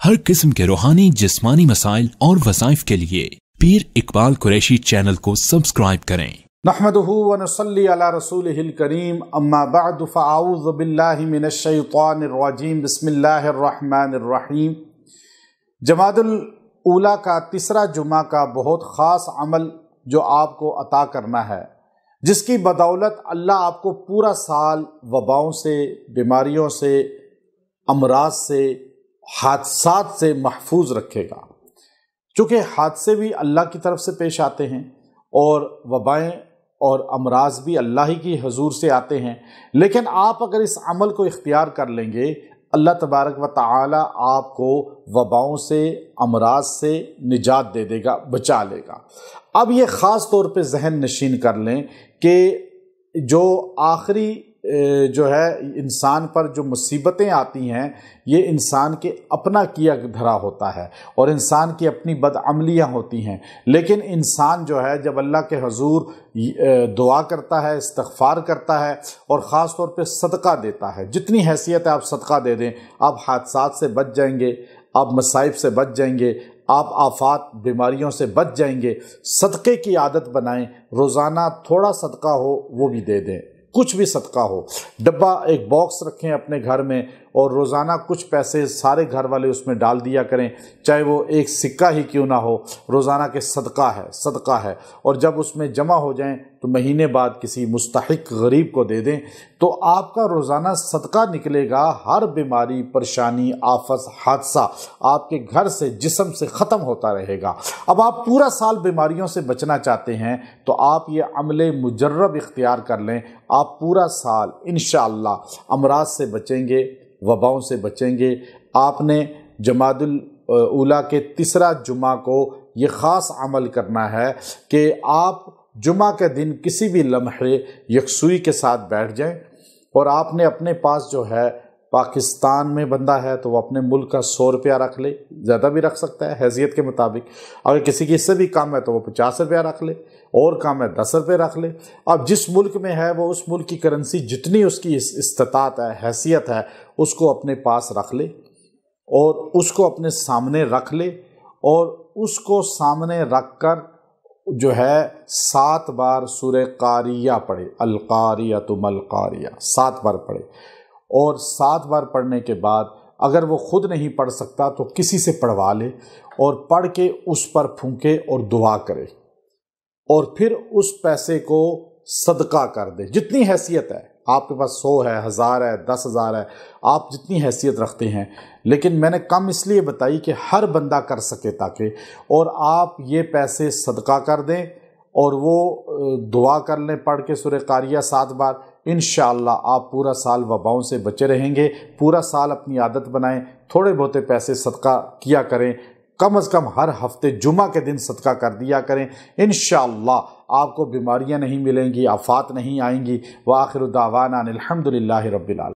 हर किस्म के रूहानी जिस्मानी मसाइल और वज़ाइफ के लिए पीर इकबाल कुरैशी चैनल को सब्सक्राइब करें। नहमदुहु व नसल्ली अला रसूलिहिल करीम, अम्मा बअद फ़अऊज़ु बिल्लाहि मिनश शैतानिर रजीम, बिस्मिल्लाहिर रहमानिर रहीम। जमादुल ऊला का तीसरा जुमा का बहुत ख़ास अमल जो आपको अता करना है, जिसकी बदौलत अल्लाह आपको पूरा साल वबाओं से, बीमारियों से, अमराज से, हादसात से महफूज रखेगा। चूँकि हादसे भी अल्लाह की तरफ से पेश आते हैं और वबाएँ और अमराज भी अल्लाह ही की हुजूर से आते हैं, लेकिन आप अगर इस अमल को इख्तियार कर लेंगे, अल्लाह तबारक व तआला आपको वबाओं से, अमराज से निजात दे देगा, बचा लेगा। अब ये ख़ास तौर पे जहन नशीन कर लें कि जो आखिरी जो है इंसान पर जो मुसीबतें आती हैं, ये इंसान के अपना किया धरा होता है और इंसान की अपनी बदअमलियाँ होती हैं। लेकिन इंसान जो है जब अल्लाह के हुजूर दुआ करता है, इस्तग़फ़ार करता है और ख़ास तौर पे सदका देता है, जितनी हैसियत है आप सदका दे दें, आप हादसात से बच जाएंगे, आप मसाइब से बच जाएंगे, आप आफात बीमारियों से बच जाएंगे। सदक़े की आदत बनाएं, रोज़ाना थोड़ा सदका हो वो भी दे दें, कुछ भी सदका हो। डब्बा एक बॉक्स रखें अपने घर में और रोज़ाना कुछ पैसे सारे घर वाले उसमें डाल दिया करें, चाहे वो एक सिक्का ही क्यों ना हो, रोज़ाना के सदका है। और जब उसमें जमा हो जाएं तो महीने बाद किसी मुस्तहिक गरीब को दे दें, तो आपका रोज़ाना सदका निकलेगा। हर बीमारी, परेशानी, आफत, हादसा आपके घर से, जिस्म से ख़त्म होता रहेगा। अब आप पूरा साल बीमारियों से बचना चाहते हैं तो आप ये अमले मुजर्रब इख्तियार कर लें। आप पूरा साल इंशाअल्लाह अमराज से बचेंगे, वबाओं से बचेंगे। आपने जमादुल ऊला के तीसरा जुमा को ये ख़ास अमल करना है कि आप जुमा के दिन किसी भी लम्हे यकसुई के साथ बैठ जाएं और आपने अपने पास जो है, पाकिस्तान में बंदा है तो वो अपने मुल्क का 100 रुपया रख ले, ज़्यादा भी रख सकता है हैसियत के मुताबिक। अगर किसी की इससे भी कम है तो वो 50 रुपया रख ले, और कम है 10 रुपये रख ले। अब जिस मुल्क में है वो उस मुल्क की करेंसी जितनी उसकी इस्तात है, हैसियत है, उसको अपने पास रख ले और उसको अपने सामने रख ले और उसको सामने रख कर जो है 7 बार सूरह कारिया पढ़े, अल-कारियतु मल-कारिया 7 बार पढ़े। और 7 बार पढ़ने के बाद अगर वो खुद नहीं पढ़ सकता तो किसी से पढ़वा ले और पढ़ के उस पर फूंके और दुआ करे और फिर उस पैसे को सदका कर दे। जितनी हैसियत है, आपके पास 100 है, 1000 है, 10,000 है, आप जितनी हैसियत रखते हैं, लेकिन मैंने कम इसलिए बताई कि हर बंदा कर सके ताकि, और आप ये पैसे सदका कर दें और वो दुआ कर लें पढ़ के सूरह कारिया 7 बार। इंशाअल्लाह आप पूरा साल वबाओं से बचे रहेंगे। पूरा साल अपनी आदत बनाएं, थोड़े बहुते पैसे सदका किया करें, कम अज़ कम हर हफ्ते जुमा के दिन सदका कर दिया करें। इंशाअल्लाह आपको बीमारियां नहीं मिलेंगी, आफात नहीं आएंगी। व आखिरु दावाना अनिल हम्दुलिल्लाहि रब्बिल आलमीन।